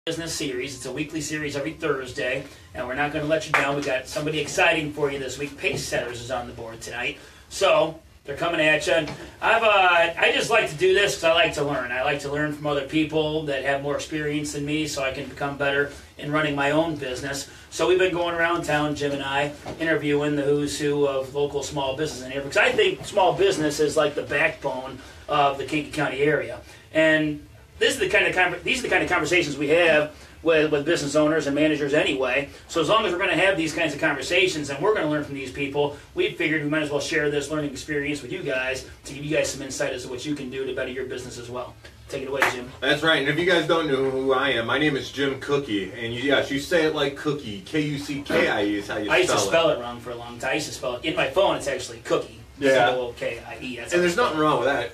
Business series. It's a weekly series every Thursday, and we're not going to let you down. We got somebody exciting for you this week. Pacesetters is on the board tonight, so they're coming at you. And I just like to do this because I like to learn. I like to learn from other people that have more experience than me, so I can become better in running my own business. So we've been going around town, Jim and I, interviewing the who's who of local small business in here, because I think small business is like the backbone of the Kankakee County area. And these are the kind of conversations we have with business owners and managers anyway. So as long as we're going to have these kinds of conversations and we're going to learn from these people, we figured we might as well share this learning experience with you guys to give you guys some insight as to what you can do to better your business as well. Take it away, Jim. That's right. And if you guys don't know who I am, my name is Jim Kuckie. And yes, you say it like cookie. K-U-C-K-I-E is how you spell it. I used to spell it wrong for a long time. I used to spell it, in my phone it's actually cookie. Yeah. C-O-K-I-E. And there's nothing wrong with that.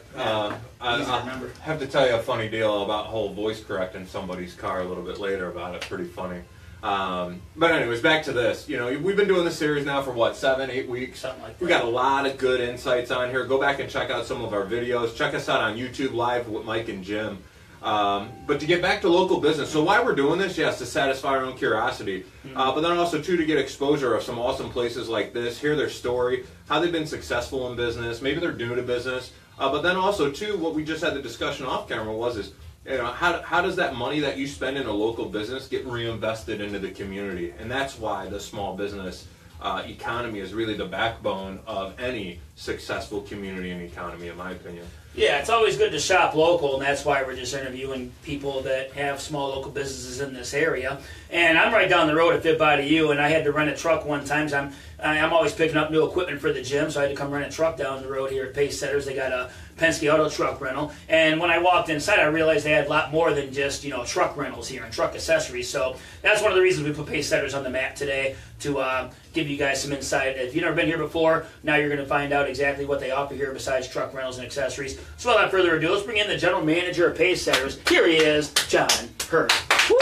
Easy to remember. I have to tell you a funny deal about whole voice correcting somebody's car a little bit later about it. Pretty funny. But anyways, back to this. You know, we've been doing this series now for what, 7, 8 weeks? Something like that. We got a lot of good insights on here. Go back and check out some of our videos. Check us out on YouTube Live with Mike and Jim. But to get back to local business, so why we're doing this, yes, to satisfy our own curiosity, but then also too to get exposure of some awesome places like this, hear their story, how they've been successful in business, maybe they're new to business, but then also too, what we just had the discussion off camera was you know, how does that money that you spend in a local business get reinvested into the community? And that's why the small business economy is really the backbone of any successful community and economy, in my opinion. Yeah, it's always good to shop local, and that's why we're just interviewing people that have small local businesses in this area. And I'm right down the road a bit by to you, and I had to rent a truck one time. So I'm always picking up new equipment for the gym, so I had to come rent a truck down the road here at Pacesetters. They got a Penske auto truck rental, and when I walked inside, I realized they had a lot more than just, you know, truck rentals here and truck accessories. So that's one of the reasons we put Pacesetters on the map today, to give you guys some insight. If you've never been here before, now you're going to find out exactly what they offer here besides truck rentals and accessories. So without further ado, let's bring in the general manager of Pacesetters. Here he is, John Hirt. Woo!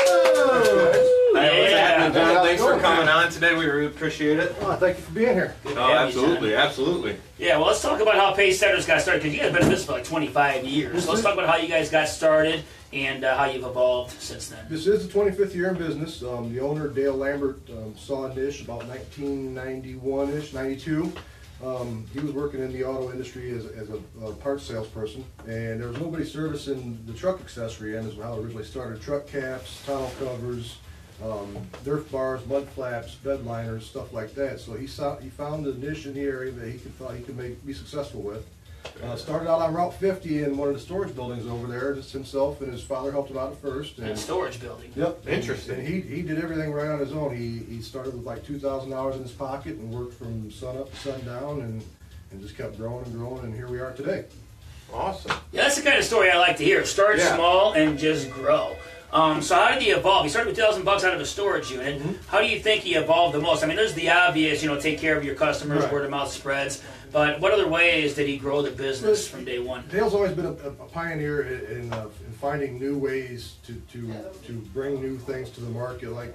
Yeah. John, thanks for coming on today. We really appreciate it. Oh, thank you for being here. Oh, absolutely, absolutely. Yeah, well, let's talk about how Pacesetters got started, because you guys have been in business for like 25 years. So let's talk about how you guys got started and how you've evolved since then. This is the 25th year in business. The owner, Dale Lambert, saw a niche about 1991-ish, 92. He was working in the auto industry as a parts salesperson, and there was nobody servicing the truck accessory end, is how it originally started. Truck caps, tonneau covers, dirt bars, mud flaps, bed liners, stuff like that. So he found a niche in the area that he thought he could be successful with. Started out on Route 50 in one of the storage buildings over there. Just himself and his father helped him out at first. And storage building. Yep. Interesting. And he did everything right on his own. He started with like $2,000 in his pocket and worked from sun up to sundown and just kept growing and growing, and here we are today. Awesome. Yeah, that's the kind of story I like to hear. Start small and just grow. So how did he evolve? He started with $2,000 out of a storage unit. How do you think he evolved the most? I mean, there's the obvious, you know, take care of your customers, right. Word of mouth spreads. But what other ways did he grow the business from day one? Dale's always been a pioneer in finding new ways to bring new things to the market. Like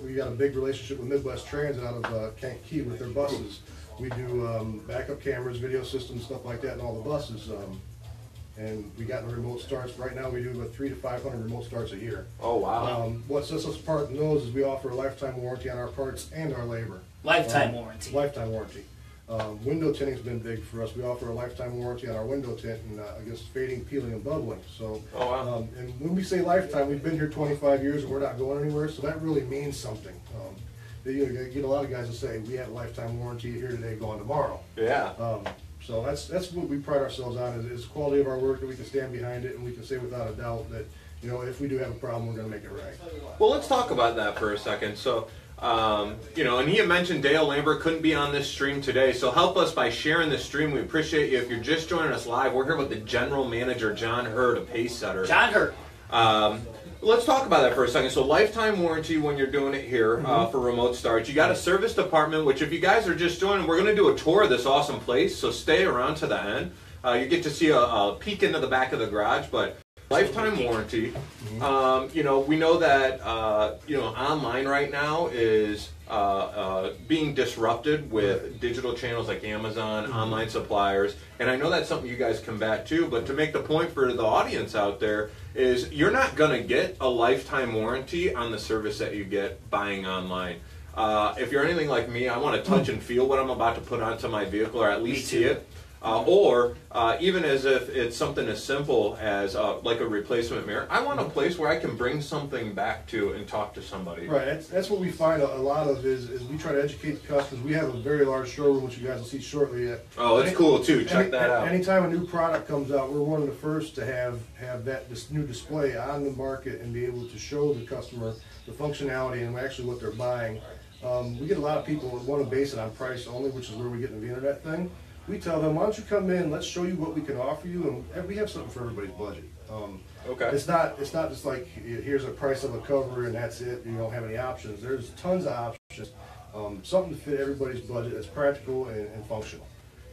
we got a big relationship with Midwest Transit out of Kankakee with their buses. We do backup cameras, video systems, stuff like that in all the buses. And we got the remote starts. Right now we do about 300 to 500 remote starts a year. Oh, wow. What sets us apart in those is we offer a lifetime warranty on our parts and our labor. Lifetime warranty. Lifetime warranty. Window tinting's been big for us. We offer a lifetime warranty on our window tint and against fading, peeling, and bubbling. So, oh, wow. And when we say lifetime, we've been here 25 years and we're not going anywhere, so that really means something. You get a lot of guys that say, we have a lifetime warranty here today, gone tomorrow. Yeah. So that's what we pride ourselves on, is the quality of our work, that we can stand behind it and we can say without a doubt that, you know, if we do have a problem, we're going to make it right. Well, let's talk about that for a second. So, you know, and he had mentioned Dale Lambert couldn't be on this stream today, so help us by sharing this stream. We appreciate you. If you're just joining us live, we're here with the general manager, John Hirt of Pacesetter. John Hirt. Let's talk about that for a second. So lifetime warranty when you're doing it here for remote starts. You got a service department, which if you guys are just joining, we're going to do a tour of this awesome place, so stay around to the end. You get to see a peek into the back of the garage, but Lifetime warranty. You know, we know that you know, online right now is being disrupted with digital channels like Amazon, online suppliers, and I know that's something you guys combat too. But to make the point for the audience out there is, you're not going to get a lifetime warranty on the service that you get buying online. If you're anything like me, I want to touch and feel what I'm about to put onto my vehicle, or at least see it. Or even as if it's something as simple as like a replacement mirror, I want a place where I can bring something back to and talk to somebody. Right, that's what we find a lot of is we try to educate the customers. We have a very large showroom, which you guys will see shortly. Oh, it's cool too. Check that out. Anytime a new product comes out, we're one of the first to have this new display on the market and be able to show the customer the functionality and actually what they're buying. We get a lot of people that want to base it on price only, which is where we get into the internet thing. We tell them, why don't you come in, let's show you what we can offer you, and we have something for everybody's budget. Okay. It's not just like, here's a price of a cover and that's it, you don't have any options. There's tons of options, something to fit everybody's budget that's practical and functional.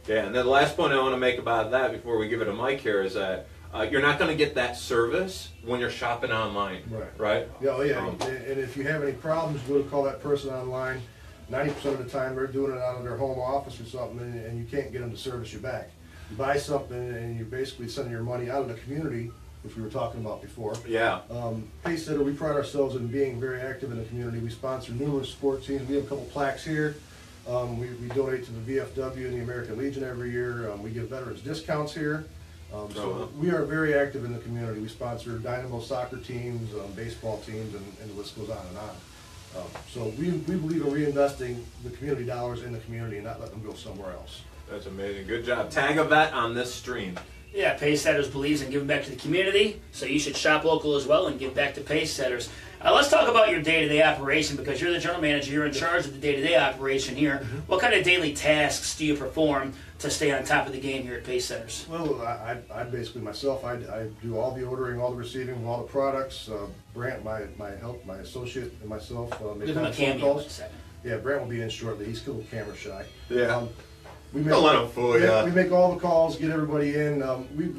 Yeah, and then the last point I want to make about that before we give it to Mike here is that you're not going to get that service when you're shopping online, right? Yeah, oh yeah, and if you have any problems, go to call that person online. 90% of the time they're doing it out of their home office or something, and you can't get them to service you back. You buy something and you're basically sending your money out of the community, which we were talking about before. Yeah. Pacesetter, we pride ourselves in being very active in the community. We sponsor numerous sports teams. We have a couple plaques here. We donate to the VFW and the American Legion every year. We give veterans discounts here. So we are very active in the community. We sponsor Dynamo soccer teams, baseball teams, and the list goes on and on. So we believe in reinvesting the community dollars in the community and not letting them go somewhere else. That's amazing. Good job. Tag a vet on this stream. Yeah, Pacesetters believes in giving back to the community, so you should shop local as well and give back to Pacesetters. Let's talk about your day-to-day operation, because you're the general manager. You're in charge of the day-to-day operation here. What kind of daily tasks do you perform to stay on top of the game here at Pacesetters? Well, I basically myself, I do all the ordering, all the receiving of all the products. Brant, my associate, and myself make Give him a cameo in a second. Yeah, Brant will be in shortly. He's a little camera shy. Yeah. Don't let him fool you. We make all the calls, get everybody in.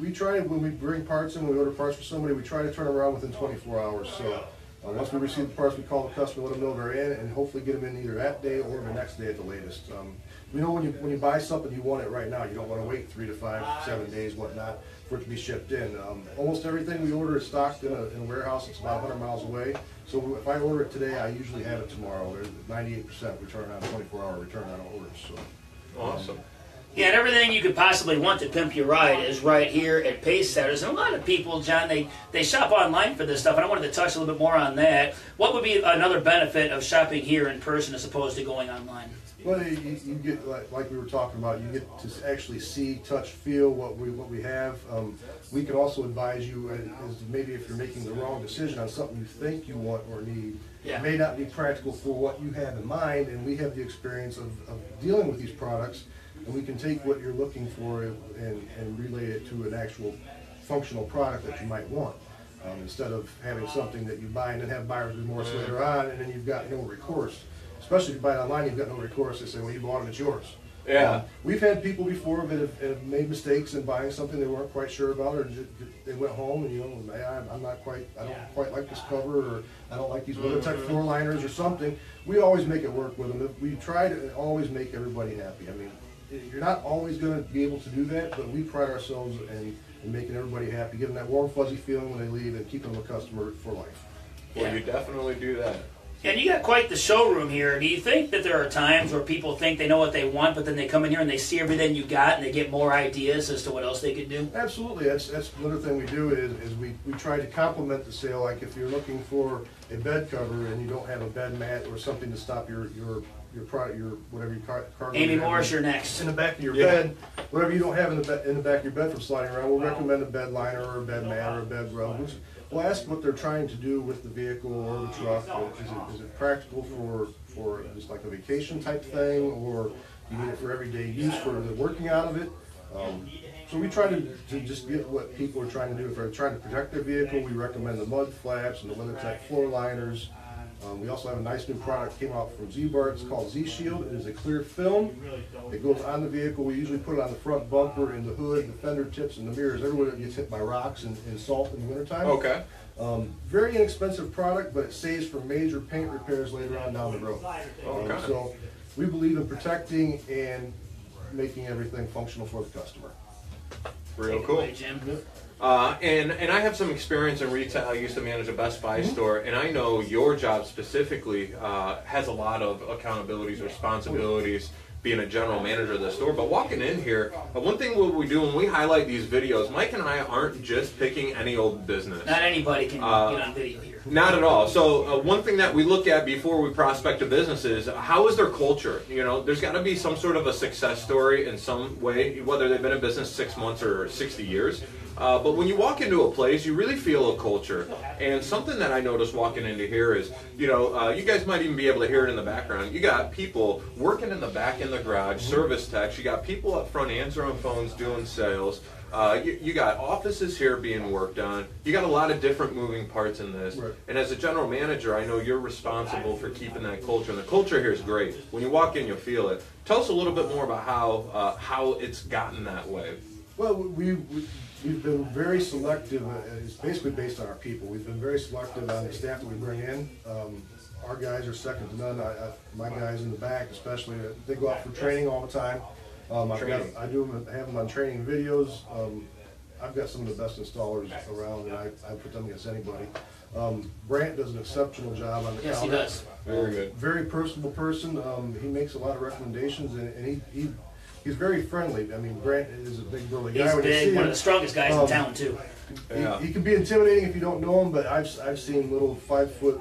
We try, when we bring parts in, when we order parts for somebody, we try to turn around within 24 hours. So once we receive the parts, we call the customer, let them know they're in, and hopefully get them in either that day or the next day at the latest. We know when you buy something, you want it right now. You don't want to wait 3 to 5, 7 days, whatnot, for it to be shipped in. Almost everything we order is stocked in a warehouse. It's about 100 miles away. So if I order it today, I usually have it tomorrow. There's 98% return on 24-hour return on orders. So awesome. Yeah, and everything you could possibly want to pimp your ride is right here at Pacesetters. And a lot of people, John, they shop online for this stuff, and I wanted to touch a little bit more on that. What would be another benefit of shopping here in person as opposed to going online? Well, you get, like we were talking about, you get to actually see, touch, feel what we have. We can also advise you, as maybe if you're making the wrong decision on something you think you want or need, it may not be practical for what you have in mind, and we have the experience of dealing with these products. And we can take what you're looking for and relay it to an actual functional product that you might want. Instead of having something that you buy and then have buyer's remorse later on, and then you've got no recourse. Especially if you buy it online, you've got no recourse. They say, well, you bought it, it's yours. Yeah. We've had people before that have made mistakes in buying something they weren't quite sure about, or they went home and, I don't quite like this cover, or I don't like these WeatherTech floor liners or something. We always make it work with them. We try to always make everybody happy. I mean, you're not always going to be able to do that, but we pride ourselves in making everybody happy, giving that warm, fuzzy feeling when they leave, and keeping them a customer for life. Well, you definitely do that. And you got quite the showroom here. Do you think that there are times where people think they know what they want, but then they come in here and they see everything you got, and they get more ideas as to what else they could do? Absolutely. That's another thing we do is we try to complement the sale. Like if you're looking for a bed cover and you don't have a bed mat or something to stop your product, whatever your cargo. Amy Morris, you're next. In the back of your bed, whatever you don't have in the back of your bed from sliding around, we'll recommend a bed liner or a bed mat or a bed rug. We'll ask what they're trying to do with the vehicle or the truck. Is it practical for just like a vacation type thing, or you need it for everyday use for the working out of it? So we try to just get what people are trying to do. If they're trying to protect their vehicle, we recommend the mud flaps and the WeatherTech floor liners. We also have a nice new product came out from Z-Bar. It's called Z-Shield. It is a clear film. It goes on the vehicle. We usually put it on the front bumper, in the hood, the fender tips, and the mirrors. Everywhere that gets hit by rocks and salt in the wintertime. Okay. Very inexpensive product, but it saves for major paint repairs later on down the road. Okay. So we believe in protecting and making everything functional for the customer. Real cool. Jim. And I have some experience in retail. I used to manage a Best Buy store, and I know your job specifically has a lot of accountabilities, responsibilities, being a general manager of the store. But walking in here, one thing what we do when we highlight these videos, Mike and I aren't just picking any old business. Not anybody can get on video here. Not at all. So one thing that we look at before we prospect a business is how is their culture? You know, there's got to be some sort of a success story in some way, whether they've been in business 6 months or 60 years. But when you walk into a place, you really feel a culture. And something that I noticed walking into here is, you know, you guys might even be able to hear it in the background. You got people working in the back in the garage, service techs. You got people up front answering phones, doing sales. You got offices here being worked on. You got a lot of different moving parts in this. Right. And as a general manager, I know you're responsible for keeping that culture. And the culture here is great. When you walk in, you'll feel it. Tell us a little bit more about how it's gotten that way. Well, we've been very selective. It's basically based on our people. We've been very selective on the staff that we bring in. Our guys are second to none. My guys in the back, especially, they go out for training all the time. I have them on training videos. I've got some of the best installers around, and I put them against anybody. Brant does an exceptional job on the Yes, counter. he does. Very good. Very personable person. He makes a lot of recommendations, and he's very friendly. I mean, Brant is a big burly guy. He's When you see big, one him, of the strongest guys in town, too. Yeah. he can be intimidating if you don't know him, but I've seen little 5 foot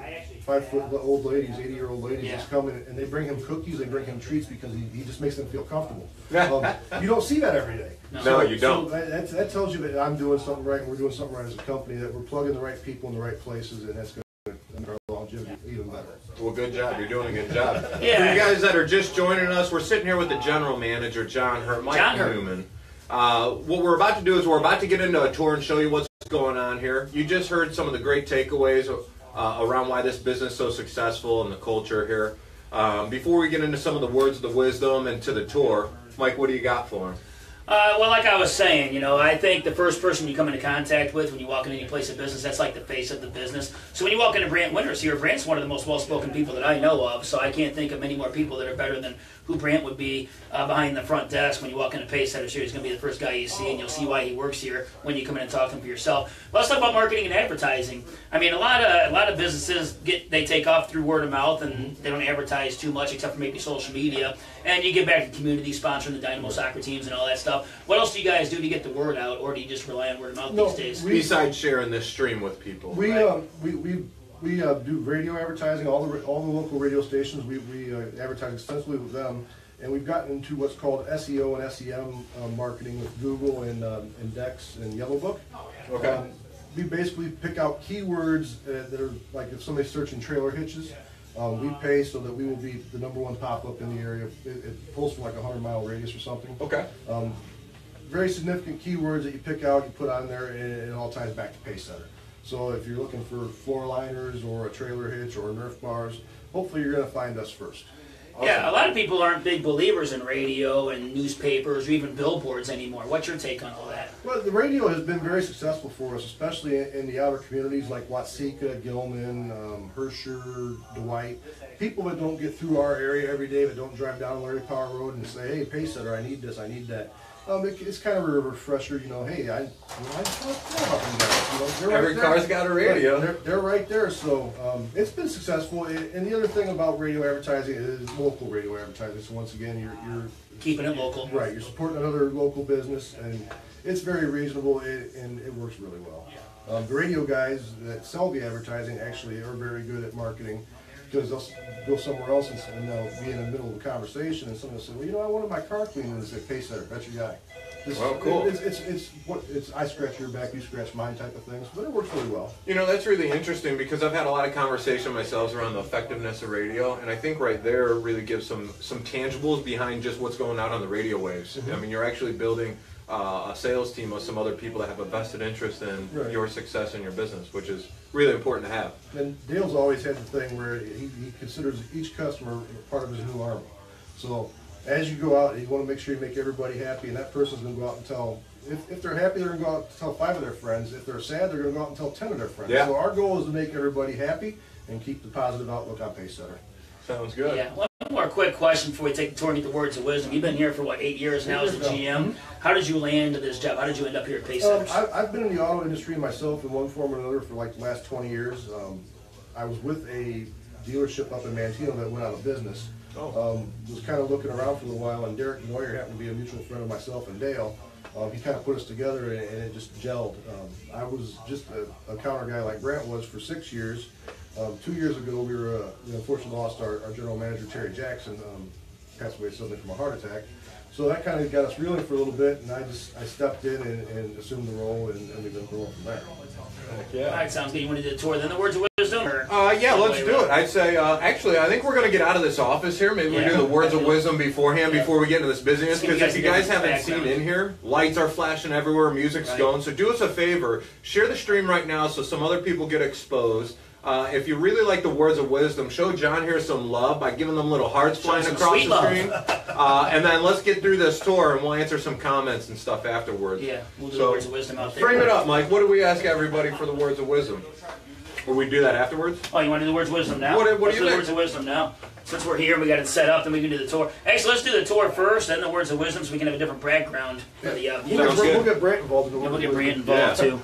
old ladies, 80-year-old ladies just come in, and they bring him cookies, they bring him treats because he just makes them feel comfortable. You don't see that every day. No, you don't. So that tells you that I'm doing something right, and we're doing something right as a company, that we're plugging the right people in the right places, and that's going to make our longevity even better. Well, good job. You're doing a good job. Yeah. For you guys that are just joining us, we're sitting here with the general manager, John Hirt, Mike Neumann. What we're about to do is we're about to get into a tour and show you what's going on here. You just heard some of the great takeaways around why this business is so successful and the culture here. Before we get into some of the words of the wisdom and to the tour, Mike, what do you got for him? Well, like I was saying, you know, I think the first person you come into contact with when you walk into any place of business, that's like the face of the business. So when you walk into Brant Winters here, Brant's one of the most well-spoken people that I know of, so I can't think of many more people that are better than who Brant would be behind the front desk. When you walk into Pacesetters here, he's going to be the first guy you see, and you'll see why he works here when you come in and talk to him for yourself. But let's talk about marketing and advertising. I mean, a lot of businesses they take off through word of mouth, and they don't advertise too much except for maybe social media. And you get back to community, sponsoring the Dynamo soccer teams and all that stuff. What else do you guys do to get the word out, or do you just rely on word of mouth these days? Besides sharing this stream with people. We do radio advertising, all the local radio stations. We advertise extensively with them, and we've gotten into what's called SEO and SEM marketing with Google and Dex and Yellow Book. Okay. We basically pick out keywords that are like if somebody's searching trailer hitches. We pay so that we will be the #1 pop-up in the area. It pulls for like a 100-mile radius or something. Okay. Very significant keywords that you pick out, you put on there, and it all ties back to Pacesetter. So if you're looking for floor liners or a trailer hitch or Nerf bars, hopefully you're going to find us first. Awesome. Yeah, a lot of people aren't big believers in radio and newspapers or even billboards anymore. What's your take on all that? Well, the radio has been very successful for us, especially in the outer communities like Watseka, Gilman, Herscher, Dwight. People that don't get through our area every day, that don't drive down Larry Power Road and say, hey, Pacesetter, I need this, I need that. It's kind of a refresher, you know, hey, I thought about them guys. You know, Every car's got a radio. They're right there, so it's been successful. And the other thing about radio advertising is local radio advertising. So once again, you're Keeping it local. right. You're supporting another local business, and it's very reasonable, and it works really well. The radio guys that sell the advertising actually are very good at marketing, because they'll go somewhere else and they'll be in the middle of a conversation, and someone will say, well, you know, I wanted my car cleaned, and they say, Pacesetter, that's your guy. Well, cool. It's I scratch your back, you scratch mine type of things, but it works really well. You know, that's really interesting because I've had a lot of conversation myself around the effectiveness of radio, and I think right there really gives some tangibles behind just what's going out on the radio waves. I mean, you're actually building a sales team of some other people that have a vested interest in Right. your success and your business, which is really important to have. And Dale's always had the thing where he considers each customer part of his new army. So as you go out, you want to make sure you make everybody happy, and that person's going to go out and tell, if they're happy, they're going to go out and tell 5 of their friends. If they're sad, they're going to go out and tell 10 of their friends. Yeah. So our goal is to make everybody happy and keep the positive outlook on Pacesetter. Sounds good. Yeah. One more quick question before we take the tour and get the words of wisdom. You've been here for what, 8 years now as a GM. How did you land this job? How did you end up here at Pacesetters? I've been in the auto industry myself in one form or another for like the last 20 years. I was with a dealership up in Mantino that went out of business. Was kind of looking around for a little while, and Derek Neuer happened to be a mutual friend of myself and Dale. He kind of put us together, and it just gelled. I was just a counter guy like Brant was for 6 years. 2 years ago, we unfortunately lost our general manager, Terry Jackson, passed away suddenly from a heart attack. So that kind of got us reeling for a little bit, and I stepped in and assumed the role, and we've been growing from there. All right, sounds good. You want to do the tour, then the words of wisdom? Or Yeah, let's do it. I'd say, actually, I think we're going to get out of this office here. Maybe we do the words of wisdom beforehand, before we get into this busyness. Because if you guys haven't seen in here, lights are flashing everywhere, music's going. So do us a favor, share the stream right now so some other people get exposed. If you really like the words of wisdom, show John here some love by giving them little hearts flying across the screen. And then let's get through this tour, and we'll answer some comments and stuff afterwards. Yeah, we'll do the words of wisdom out there. Frame it up, Mike. What do we ask everybody for the words of wisdom? Or we do that afterwards? Oh, you want to do the words of wisdom now? What do let's you do the think? words of wisdom now. Since we're here and we got it set up, then we can do the tour. Actually, let's do the tour first, then the words of wisdom, so we can have a different background for the We'll get Brant involved. we'll get Brant involved too.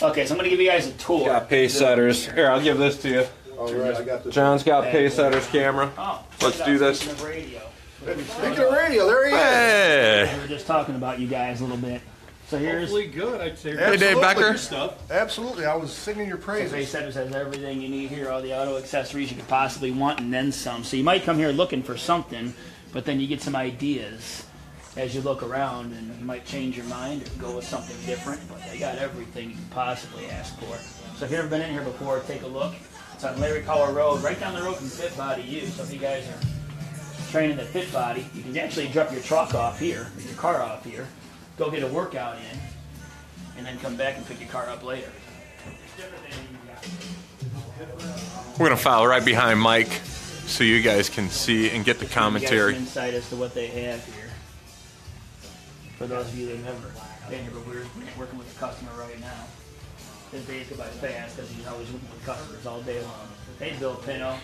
Okay, so I'm going to give you guys a tour. Got Pacesetters. Here, I'll give this to you. All right, I got this. John's got Pacesetters camera. Oh, Let's do this. speaking of radio. Speaking of radio, there he is. Hey! We were just talking about you guys a little bit. So here's Hopefully good, I'd say. Hey, Dave Becker. Absolutely, I was singing your praises. Pacesetters has everything you need here, all the auto accessories you could possibly want, and then some. So you might come here looking for something, but then you get some ideas as you look around, and you might change your mind or go with something different. But they got everything you can possibly ask for. So if you've never been in here before, take a look. It's on Larry Collar Road, right down the road from Fit Body U. So if you guys are training at Fit Body, you can actually drop your truck off here, or your car off here, go get a workout in, and then come back and pick your car up later. We're going to follow right behind Mike so you guys can see and get the commentary. Some insight as to what they have here. For those of you that have never been here, but we're working with a customer right now. His days go by fast because he's always working with customers all day long. Hey, Bill Pino.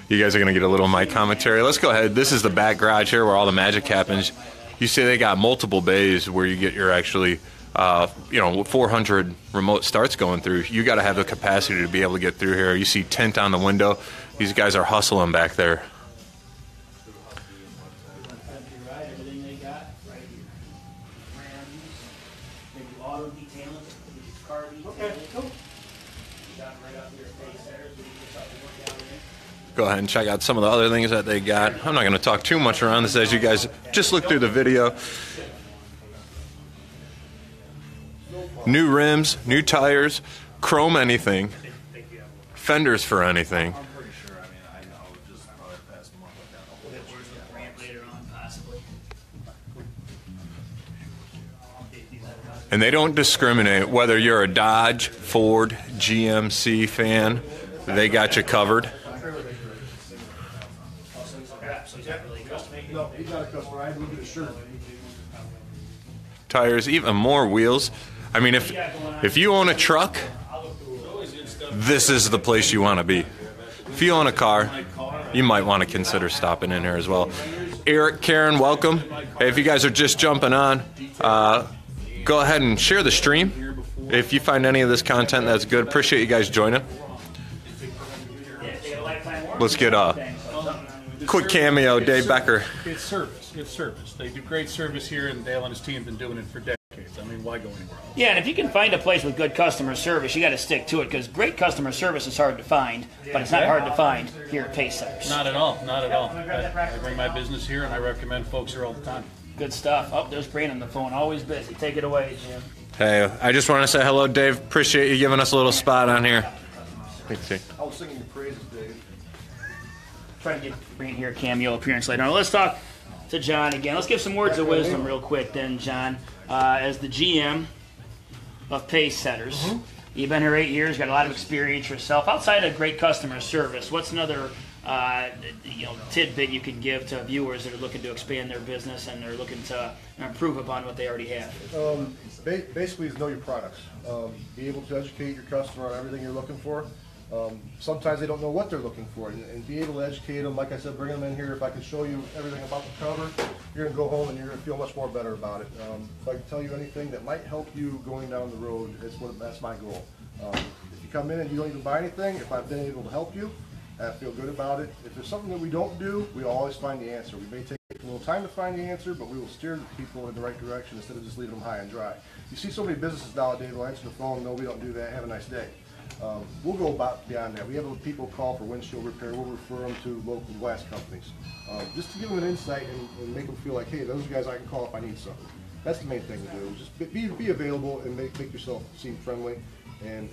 You guys are going to get a little Mike commentary. Let's go ahead. This is the back garage here where all the magic happens. You see they got multiple bays where you get your actually, 400 remote starts going through. You got to have the capacity to be able to get through here. You see tint on the window. These guys are hustling back there. Everything they got right here. They do auto detailing, they do car detailing. Got right up here at Pacesetters. We can just work out in. Go ahead and check out some of the other things that they got. I'm not going to talk too much around this as you guys just look through the video. New rims, new tires, chrome anything, fenders for anything. And they don't discriminate whether you're a Dodge, Ford, GMC fan. They got you covered. No, he's not a customer. I had to look at his shirt. Tires, even more wheels. I mean, if you own a truck, this is the place you want to be. If you own a car, you might want to consider stopping in here as well. Eric, Karen, welcome. Hey, if you guys are just jumping on, go ahead and share the stream. If you find any of this content that's good, appreciate you guys joining. Let's get a quick cameo, Dave Becker. It's service. It's service. They do great service here, and Dale and his team have been doing it for decades. I mean, why go anywhere else? Yeah, and if you can find a place with good customer service, you got to stick to it because great customer service is hard to find, but it's not hard to find here at Pacesetters. Not at all. Not at all. I bring my business here, and I recommend folks here all the time. Good stuff. Oh, there's Brandon on the phone. Always busy. Take it away, Jim. Hey, I just want to say hello, Dave. Appreciate you giving us a little spot on here. Thanks, I was singing your praises, Dave. Try to get Brandon here a cameo appearance later. Now let's talk to John again. Let's give some words of wisdom real quick then, John. As the GM of Pacesetters, you've been here 8 years, got a lot of experience yourself. Outside of great customer service, what's another tidbit you can give to viewers that are looking to expand their business and are looking to improve upon what they already have? Basically, is know your products. Be able to educate your customer on everything you're looking for. Sometimes they don't know what they're looking for, and be able to educate them. Like I said, bring them in here. If I can show you everything about the cover, you're going to go home and you're going to feel much more better about it. If I can tell you anything that might help you going down the road, that's my goal. If you come in and you don't even buy anything, if I've been able to help you, I feel good about it. If there's something that we don't do, we always find the answer. We may take a little time to find the answer, but we will steer people in the right direction instead of just leaving them high and dry. You see so many businesses nowadays will answer the phone, no, we don't do that, have a nice day. We'll go about beyond that. We have people call for windshield repair. We'll refer them to local glass companies, just to give them an insight and make them feel like, hey, those guys I can call if I need something. That's the main thing to do. Just be available and make yourself seem friendly and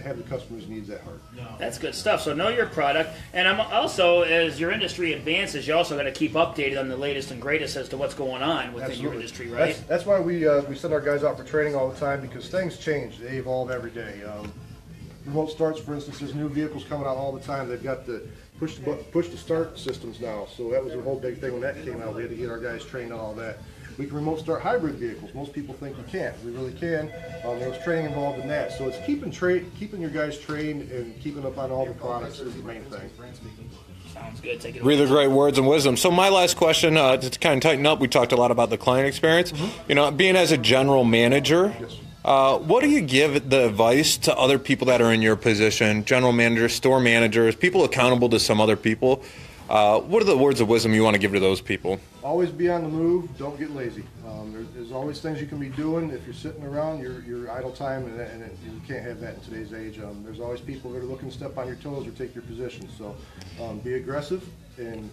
have the customer's needs at heart. That's good stuff. So know your product, and I'm also, as your industry advances, you also got to keep updated on the latest and greatest as to what's going on within your industry, right? That's why we send our guys out for training all the time, because things change. They evolve every day. Remote starts, for instance, there's new vehicles coming out all the time. They've got the push to start systems now. So that was a whole big thing when that came out. We had to get our guys trained on all that. We can remote start hybrid vehicles. Most people think you can't. We really can. There was training involved in that. So it's keeping your guys trained and keeping up on all the products is the main thing. Sounds good. Take it Really great words and wisdom. So my last question, to kind of tighten up, we talked a lot about the client experience. You know, being as a general manager, Yes. What do you give the advice to other people that are in your position, general managers, store managers, people accountable to some other people? What are the words of wisdom you want to give to those people? Always be on the move. Don't get lazy. There's always things you can be doing. If you're sitting around, your idle time, and you can't have that in today's age. There's always people that are looking to step on your toes or take your position. So be aggressive and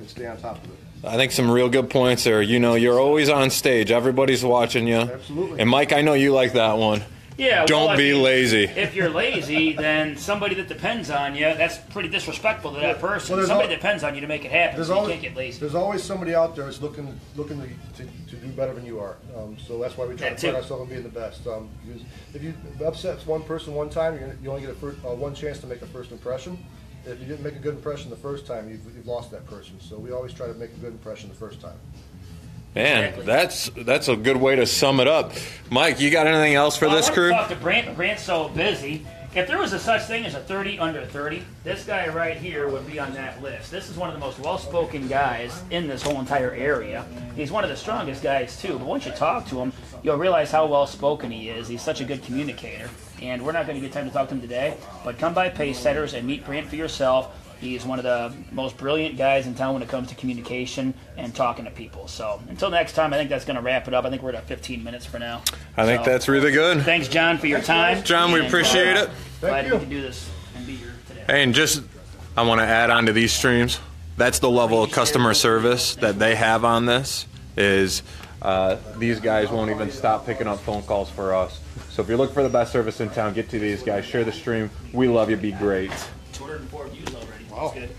stay on top of it. I think some real good points there. You know, you're always on stage. Everybody's watching you. Absolutely. And Mike, I know you like that one. Yeah, Don't be lazy. If you're lazy, then somebody that depends on you, that's pretty disrespectful to that person. Well, somebody depends on you to make it happen, so you can't get lazy. There's always somebody out there that's looking to do better than you are. So that's why we try to put ourselves on being the best. Because if you upset one person one time, you only get one chance to make a first impression. If you didn't make a good impression the first time, you've lost that person. So we always try to make a good impression the first time. Man, that's a good way to sum it up. Mike, you got anything else for this crew? I want to talk to Brant, but Brant's so busy. If there was a such thing as a 30 under 30, this guy right here would be on that list. This is one of the most well-spoken guys in this whole entire area. He's one of the strongest guys, too. But once you talk to him, you'll realize how well-spoken he is. He's such a good communicator. And we're not going to get time to talk to him today, but come by Pacesetters and meet Brant for yourself. He's one of the most brilliant guys in town when it comes to communication and talking to people. So until next time, I think that's going to wrap it up. I think we're at 15 minutes for now. I think that's really good. Thanks, John, for your time. John, we appreciate it. Glad we could do this and be here today. Hey, and just, I want to add on to these streams, that's the level of customer service that they have on this, is these guys won't even stop picking up phone calls for us. So if you're looking for the best service in town, get to these guys, share the stream. We love you, be great. 204 views already. Wow. That's good.